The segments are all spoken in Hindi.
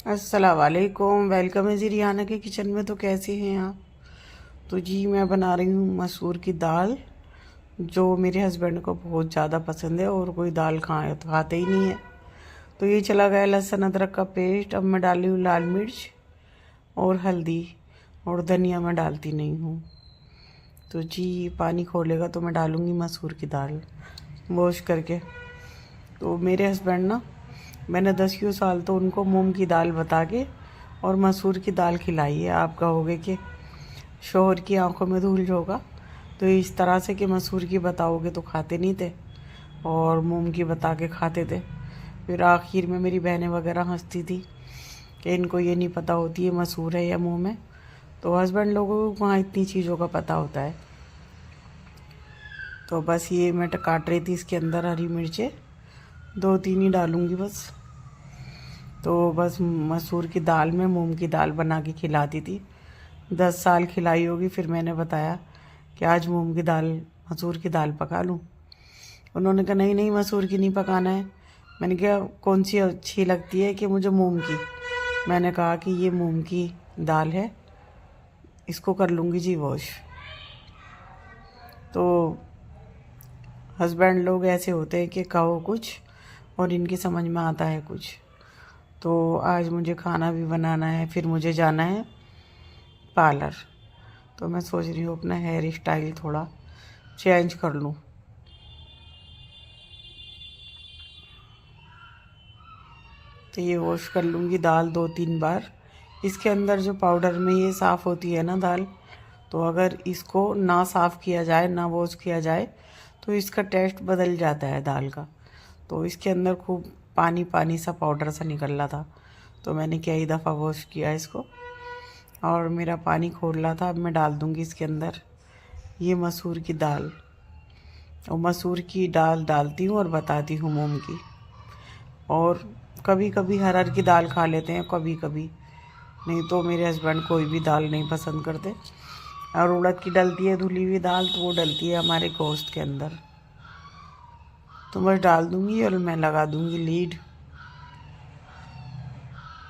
अस्सलाम वालेकुम। वेलकम है जी रिहाना के किचन में। तो कैसे हैं आप? तो जी मैं बना रही हूँ मसूर की दाल, जो मेरे हस्बैंड को बहुत ज़्यादा पसंद है और कोई दाल खाए तो खाते ही नहीं है। तो ये चला गया लहसुन अदरक का पेस्ट। अब मैं डाल रही हूँ लाल मिर्च और हल्दी, और धनिया मैं डालती नहीं हूँ। तो जी पानी खोलेगा तो मैं डालूँगी मसूर की दाल वॉश करके। तो मेरे हस्बैंड ना, मैंने 10 साल तो उनको मूंग की दाल बता के और मसूर की दाल खिलाई है। आप कहोगे कि शोहर की आंखों में धूल झोंका, तो इस तरह से कि मसूर की बताओगे तो खाते नहीं थे और मूंग की बता के खाते थे। फिर आखिर में मेरी बहनें वगैरह हंसती थी कि इनको ये नहीं पता होती है मसूर है या मूंग में। तो हस्बैंड लोगों को वहाँ इतनी चीज़ों का पता होता है। तो बस ये मैं काट रही थी इसके अंदर हरी मिर्चें, 2-3 ही डालूंगी बस। तो बस मसूर की दाल में मूंग की दाल बना के खिलाती थी। 10 साल खिलाई होगी। फिर मैंने बताया कि आज मूंग की दाल, मसूर की दाल पका लूँ। उन्होंने कहा नहीं नहीं, मसूर की नहीं पकाना है। मैंने कहा कौन सी अच्छी लगती है? कि मुझे मूंग की। मैंने कहा कि ये मूंग की दाल है, इसको कर लूँगी जी वॉश। तो हस्बैंड लोग ऐसे होते हैं कि कहो कुछ और इनकी समझ में आता है कुछ। तो आज मुझे खाना भी बनाना है, फिर मुझे जाना है पार्लर। तो मैं सोच रही हूँ अपना हेयर स्टाइल थोड़ा चेंज कर लूँ। तो ये वॉश कर लूँगी दाल 2-3 बार। इसके अंदर जो पाउडर में ये साफ़ होती है ना दाल, तो अगर इसको ना साफ़ किया जाए, ना वॉश किया जाए, तो इसका टेस्ट बदल जाता है दाल का। तो इसके अंदर खूब पानी पानी सा पाउडर सा निकल रहा था। तो मैंने कई दफ़ा वॉश किया इसको और मेरा पानी खोल रहा था। अब मैं डाल दूँगी इसके अंदर ये मसूर की दाल। और मसूर की दाल डालती हूँ और बताती हूँ मूंग की। और कभी कभी हरहर की दाल खा लेते हैं, कभी कभी। नहीं तो मेरे हस्बैंड कोई भी दाल नहीं पसंद करते। और उड़द की डलती है धुली हुई दाल, तो वो डलती है हमारे गोश्त के अंदर। तो बस डाल दूँगी और मैं लगा दूँगी लीड।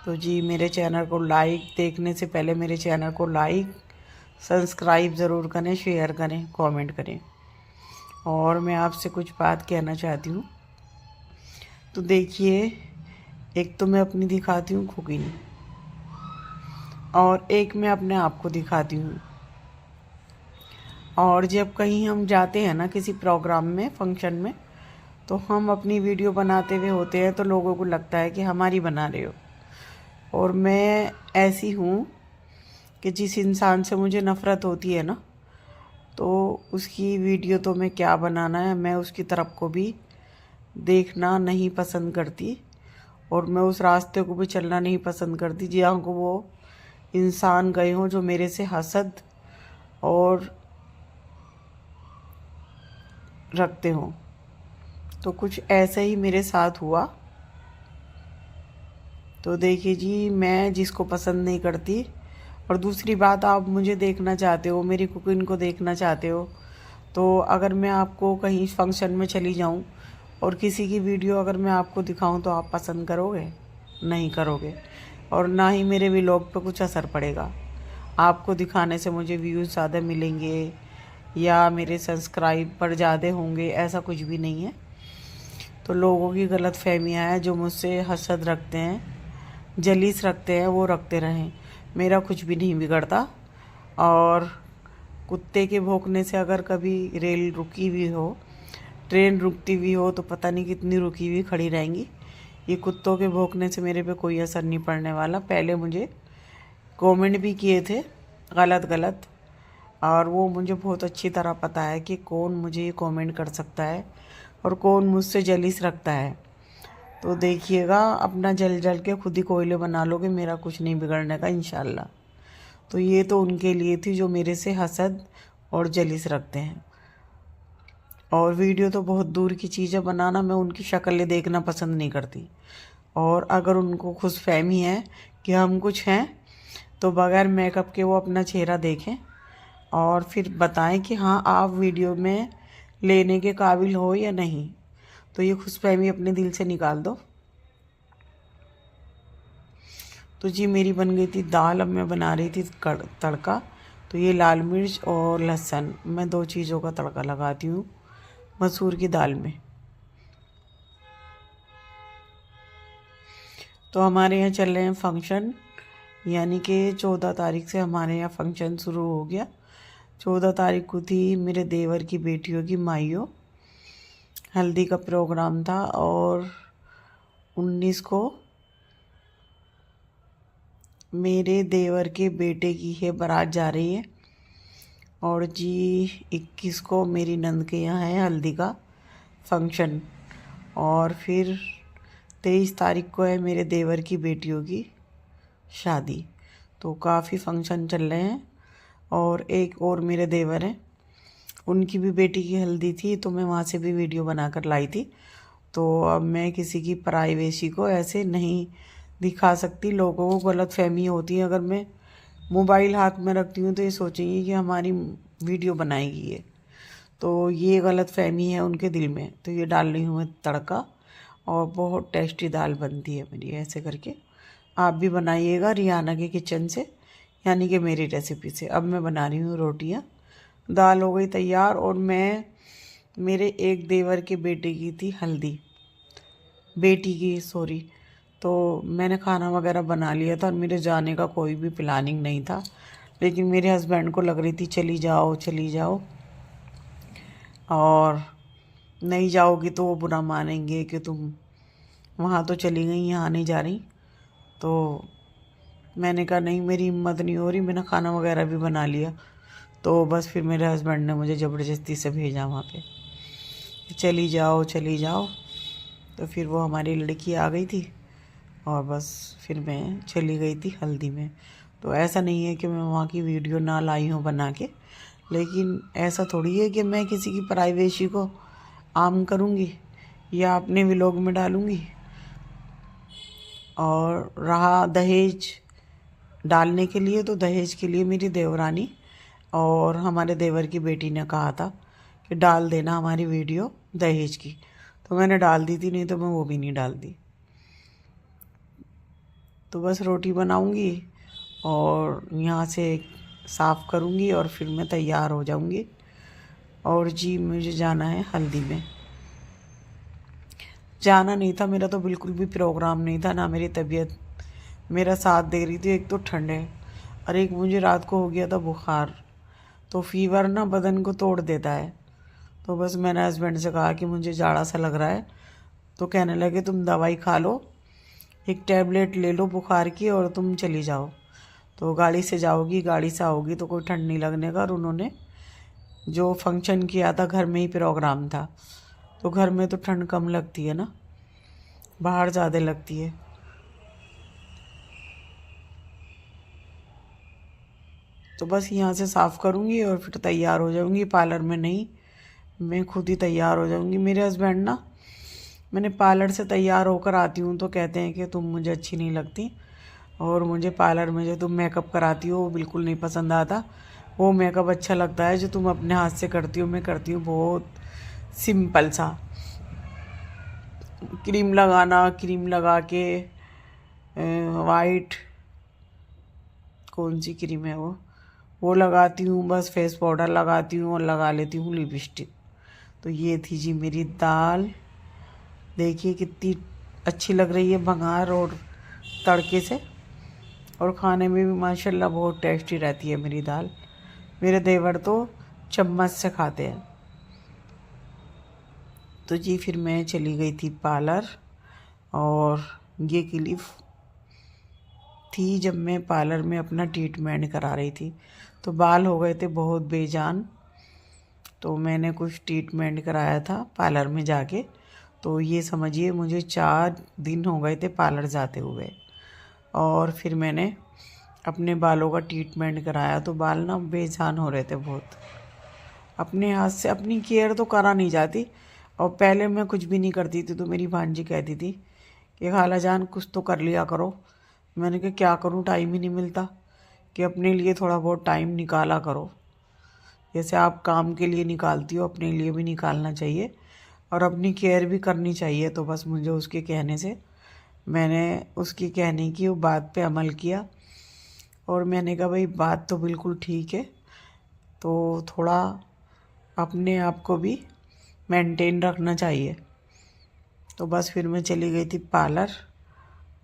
तो जी मेरे चैनल को लाइक, देखने से पहले मेरे चैनल को लाइक सब्सक्राइब ज़रूर करें, शेयर करें, कमेंट करें। और मैं आपसे कुछ बात कहना चाहती हूँ। तो देखिए, एक तो मैं अपनी दिखाती हूँ कुकिंग, और एक मैं अपने आप को दिखाती हूँ। और जब कहीं हम जाते हैं ना किसी प्रोग्राम में, फंक्शन में, तो हम अपनी वीडियो बनाते हुए होते हैं तो लोगों को लगता है कि हमारी बना रहे हो। और मैं ऐसी हूँ कि जिस इंसान से मुझे नफ़रत होती है ना, तो उसकी वीडियो तो मैं क्या बनाना है, मैं उसकी तरफ को भी देखना नहीं पसंद करती। और मैं उस रास्ते को भी चलना नहीं पसंद करती जहाँ को वो इंसान गए हों जो मेरे से हसद और रखते हों। तो कुछ ऐसा ही मेरे साथ हुआ। तो देखिए जी, मैं जिसको पसंद नहीं करती, और दूसरी बात, आप मुझे देखना चाहते हो, मेरी कुकिंग को देखना चाहते हो, तो अगर मैं आपको कहीं फंक्शन में चली जाऊं और किसी की वीडियो अगर मैं आपको दिखाऊं, तो आप पसंद करोगे? नहीं करोगे। और ना ही मेरे व्लॉग पे कुछ असर पड़ेगा। आपको दिखाने से मुझे व्यूज़ ज़्यादा मिलेंगे या मेरे सब्सक्राइब पर ज़्यादा होंगे, ऐसा कुछ भी नहीं है। तो लोगों की गलत फहमियाँ हैं, जो मुझसे हसद रखते हैं, जलीस रखते हैं, वो रखते रहें। मेरा कुछ भी नहीं बिगड़ता। और कुत्ते के भौंकने से अगर कभी रेल रुकी हुई हो, ट्रेन रुकती हुई हो, तो पता नहीं कितनी रुकी हुई खड़ी रहेंगी। ये कुत्तों के भौंकने से मेरे पे कोई असर नहीं पड़ने वाला। पहले मुझे कमेंट भी किए थे गलत गलत, और वो मुझे बहुत अच्छी तरह पता है कि कौन मुझे ये कमेंट कर सकता है और कौन मुझसे जलीस रखता है। तो देखिएगा, अपना जल जल के खुद ही कोयले बना लोगे, मेरा कुछ नहीं बिगड़ने का इंशाल्लाह। तो ये तो उनके लिए थी जो मेरे से हसद और जलीस रखते हैं। और वीडियो तो बहुत दूर की चीज़ है बनाना, मैं उनकी शक्लें देखना पसंद नहीं करती। और अगर उनको खुशफहमी है कि हम कुछ हैं, तो बगैर मेकअप के वो अपना चेहरा देखें और फिर बताएं कि हाँ आप वीडियो में लेने के काबिल हो या नहीं। तो ये खुशफहमी अपने दिल से निकाल दो। तो जी मेरी बन गई थी दाल। अब मैं बना रही थी तड़का। तो ये लाल मिर्च और लहसुन, मैं 2 चीज़ों का तड़का लगाती हूँ मसूर की दाल में। तो हमारे यहाँ चल रहे हैं फंक्शन, यानी कि 14 तारीख से हमारे यहाँ फंक्शन शुरू हो गया। 14 तारीख को थी मेरे देवर की बेटियों की माइयों, हल्दी का प्रोग्राम था, और 19 को मेरे देवर के बेटे की है बारात जा रही है, और जी 21 को मेरी नंद के यहाँ है हल्दी का फंक्शन, और फिर 23 तारीख को है मेरे देवर की बेटियों की शादी। तो काफ़ी फंक्शन चल रहे हैं। और एक और मेरे देवर हैं, उनकी भी बेटी की हल्दी थी, तो मैं वहाँ से भी वीडियो बनाकर लाई थी। तो अब मैं किसी की प्राइवेसी को ऐसे नहीं दिखा सकती, लोगों को गलत फहमी होती है। अगर मैं मोबाइल हाथ में रखती हूँ तो ये सोचेंगे कि हमारी वीडियो बनाएगी ये, तो ये गलत फहमी है उनके दिल में। तो ये डाल रही हूँ मैं तड़का, और बहुत टेस्टी दाल बनती है मेरी ऐसे करके। आप भी बनाइएगा रियाना के किचन से, यानी कि मेरी रेसिपी से। अब मैं बना रही हूँ रोटियाँ। दाल हो गई तैयार, और मैं मेरे एक देवर के बेटे की थी हल्दी, बेटी की सॉरी। तो मैंने खाना वगैरह बना लिया था, और मेरे जाने का कोई भी प्लानिंग नहीं था, लेकिन मेरे हस्बैंड को लग रही थी चली जाओ चली जाओ, और नहीं जाओगी तो वो बुरा मानेंगे कि तुम वहाँ तो चली गई, यहाँ नहीं जा रही। तो मैंने कहा नहीं, मेरी हिम्मत नहीं हो रही, मैंने खाना वगैरह भी बना लिया। तो बस फिर मेरे हस्बैंड ने मुझे ज़बरदस्ती से भेजा वहाँ पे, चली जाओ चली जाओ। तो फिर वो हमारी लड़की आ गई थी, और बस फिर मैं चली गई थी हल्दी में। तो ऐसा नहीं है कि मैं वहाँ की वीडियो ना लाई हूँ बना के, लेकिन ऐसा थोड़ी है कि मैं किसी की प्राइवेसी को आम करूँगी या अपने व्लॉग में डालूँगी। और रहा दहेज डालने के लिए, तो दहेज के लिए मेरी देवरानी और हमारे देवर की बेटी ने कहा था कि डाल देना हमारी वीडियो दहेज की, तो मैंने डाल दी थी, नहीं तो मैं वो भी नहीं डाल दी। तो बस रोटी बनाऊंगी और यहाँ से साफ़ करूँगी, और फिर मैं तैयार हो जाऊँगी। और जी मुझे जाना है हल्दी में। जाना नहीं था, मेरा तो बिल्कुल भी प्रोग्राम नहीं था, ना मेरी तबीयत मेरा साथ दे रही थी। एक तो ठंड है, और एक मुझे रात को हो गया था बुखार। तो फीवर ना बदन को तोड़ देता है। तो बस मैंने हस्बैंड से कहा कि मुझे जाड़ा सा लग रहा है, तो कहने लगे तुम दवाई खा लो, एक टैबलेट ले लो बुखार की, और तुम चली जाओ। तो गाड़ी से जाओगी, गाड़ी से आओगी तो कोई ठंड नहीं लगने का। और उन्होंने जो फंक्शन किया था घर में ही प्रोग्राम था, तो घर में तो ठंड कम लगती है ना, बाहर ज़्यादा लगती है। तो बस यहाँ से साफ़ करूँगी और फिर तैयार हो जाऊँगी। पार्लर में नहीं, मैं खुद ही तैयार हो जाऊँगी। मेरे हस्बैंड ना, मैंने पार्लर से तैयार होकर आती हूँ तो कहते हैं कि तुम मुझे अच्छी नहीं लगती, और मुझे पार्लर में जो तुम मेकअप कराती हो वो बिल्कुल नहीं पसंद आता। वो मेकअप अच्छा लगता है जो तुम अपने हाथ से करती हो। मैं करती हूँ बहुत सिंपल सा, क्रीम लगाना, क्रीम लगा के वाइट कौन सी क्रीम है वो लगाती हूँ, बस फेस पाउडर लगाती हूँ और लगा लेती हूँ लिपस्टिक। तो ये थी जी मेरी दाल, देखिए कितनी अच्छी लग रही है भंगार और तड़के से, और खाने में भी माशाल्लाह बहुत टेस्टी रहती है मेरी दाल। मेरे देवर तो चम्मच से खाते हैं। तो जी फिर मैं चली गई थी पार्लर, और ये क्लिप थी जब मैं पार्लर में अपना ट्रीटमेंट करा रही थी। तो बाल हो गए थे बहुत बेजान, तो मैंने कुछ ट्रीटमेंट कराया था पार्लर में जाके। तो ये समझिए मुझे 4 दिन हो गए थे पार्लर जाते हुए, और फिर मैंने अपने बालों का ट्रीटमेंट कराया। तो बाल ना बेजान हो रहे थे बहुत। अपने हाथ से अपनी केयर तो करा नहीं जाती, और पहले मैं कुछ भी नहीं करती थी तो मेरी भांजी कहती थी कि खाला जान कुछ तो कर लिया करो। मैंने कहा क्या करूं, टाइम ही नहीं मिलता, कि अपने लिए थोड़ा बहुत टाइम निकाला करो। जैसे आप काम के लिए निकालती हो, अपने लिए भी निकालना चाहिए, और अपनी केयर भी करनी चाहिए। तो बस मुझे उसके कहने से मैंने उसकी कहने की वो बात पे अमल किया और मैंने कहा भाई बात तो बिल्कुल ठीक है, तो थोड़ा अपने आप को भी मेंटेन रखना चाहिए। तो बस फिर मैं चली गई थी पार्लर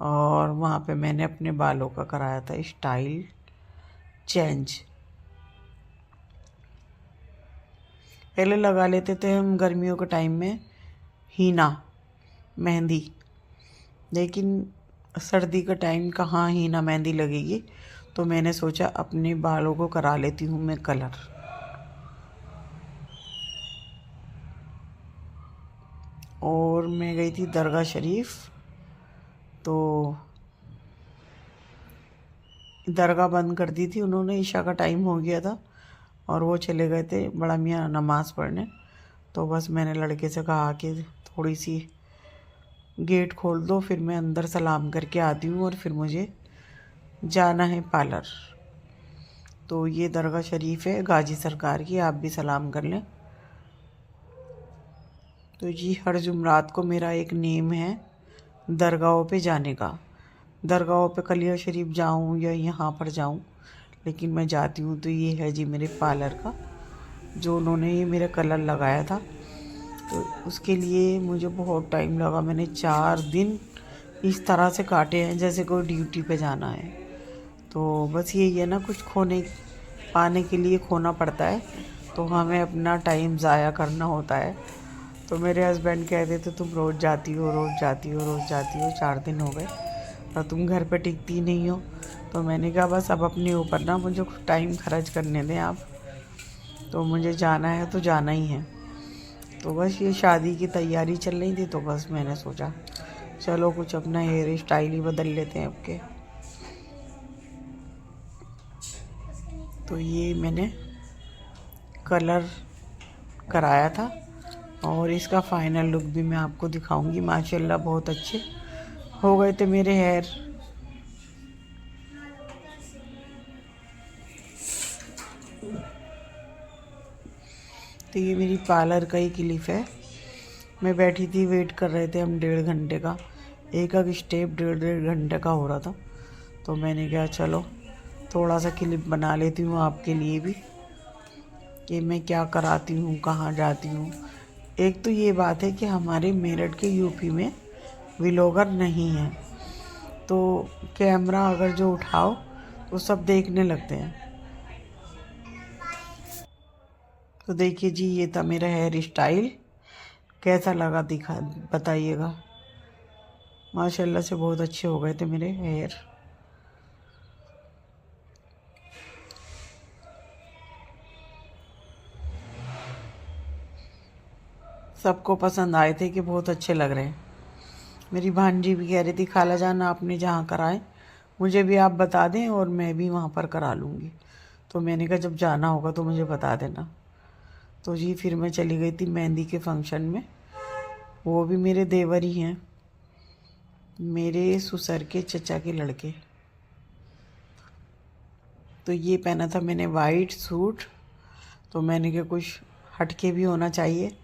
और वहाँ पे मैंने अपने बालों का कराया था स्टाइल चेंज। पहले लगा लेते थे हम गर्मियों के टाइम में हीना मेहंदी, लेकिन सर्दी का टाइम कहाँ हीना मेहंदी लगेगी, तो मैंने सोचा अपने बालों को करा लेती हूँ मैं कलर। और मैं गई थी दरगाह शरीफ, तो दरगाह बंद कर दी थी उन्होंने, ईशा का टाइम हो गया था और वो चले गए थे बड़ा मियाँ नमाज़ पढ़ने। तो बस मैंने लड़के से कहा कि थोड़ी सी गेट खोल दो, फिर मैं अंदर सलाम करके आती हूँ और फिर मुझे जाना है पार्लर। तो ये दरगाह शरीफ है गाजी सरकार की, आप भी सलाम कर लें। तो जी हर जुमरात को मेरा एक नेम है दरगाहों पे जाने का। दरगाहों पे कलिया शरीफ जाऊँ या यहाँ पर जाऊँ, लेकिन मैं जाती हूँ। तो ये है जी मेरे पार्लर का, जो उन्होंने ये मेरा कलर लगाया था, तो उसके लिए मुझे बहुत टाइम लगा। मैंने 4 दिन इस तरह से काटे हैं जैसे कोई ड्यूटी पे जाना है। तो बस यही है ना, कुछ खोने पाने के लिए खोना पड़ता है, तो हमें अपना टाइम ज़ाया करना होता है। तो मेरे हस्बैंड कहते थे तुम रोज़ जाती हो, रोज़ जाती हो, रोज़ जाती हो, 4 दिन हो गए और तुम घर पे टिकती नहीं हो। तो मैंने कहा बस अब अपने ऊपर ना मुझे टाइम खर्च करने दें आप, तो मुझे जाना है तो जाना ही है। तो बस ये शादी की तैयारी चल रही थी, तो बस मैंने सोचा चलो कुछ अपना हेयर स्टाइल ही बदल लेते हैं आपके। तो ये मैंने कलर कराया था और इसका फाइनल लुक भी मैं आपको दिखाऊंगी। माशाल्लाह बहुत अच्छे हो गए थे मेरे हेयर। तो ये मेरी पार्लर का ही क्लिप है। मैं बैठी थी, वेट कर रहे थे हम 1.5 घंटे का, एक एक स्टेप 1.5 घंटे का हो रहा था। तो मैंने कहा चलो थोड़ा सा क्लिप बना लेती हूँ आपके लिए भी, कि मैं क्या कराती हूँ, कहाँ जाती हूँ। एक तो ये बात है कि हमारे मेरठ के यूपी में व्लॉगर नहीं है, तो कैमरा अगर जो उठाओ तो सब देखने लगते हैं। तो देखिए जी ये था मेरा हेयर स्टाइल, कैसा लगा दिखा बताइएगा। माशाल्लाह से बहुत अच्छे हो गए थे मेरे हेयर। सबको पसंद आए थे कि बहुत अच्छे लग रहे हैं। मेरी भांजी भी कह रही थी खाला जान आपने जहाँ कराए मुझे भी आप बता दें और मैं भी वहाँ पर करा लूँगी। तो मैंने कहा जब जाना होगा तो मुझे बता देना। तो जी फिर मैं चली गई थी मेहंदी के फंक्शन में। वो भी मेरे देवर ही हैं, मेरे ससुर के चचा के लड़के। तो ये पहना था मैंने वाइट सूट, तो मैंने कहा कुछ हटके भी होना चाहिए।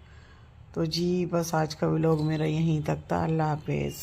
तो जी बस आज का व्लॉग मेरा यहीं तक था। अल्लाह हाफिज़।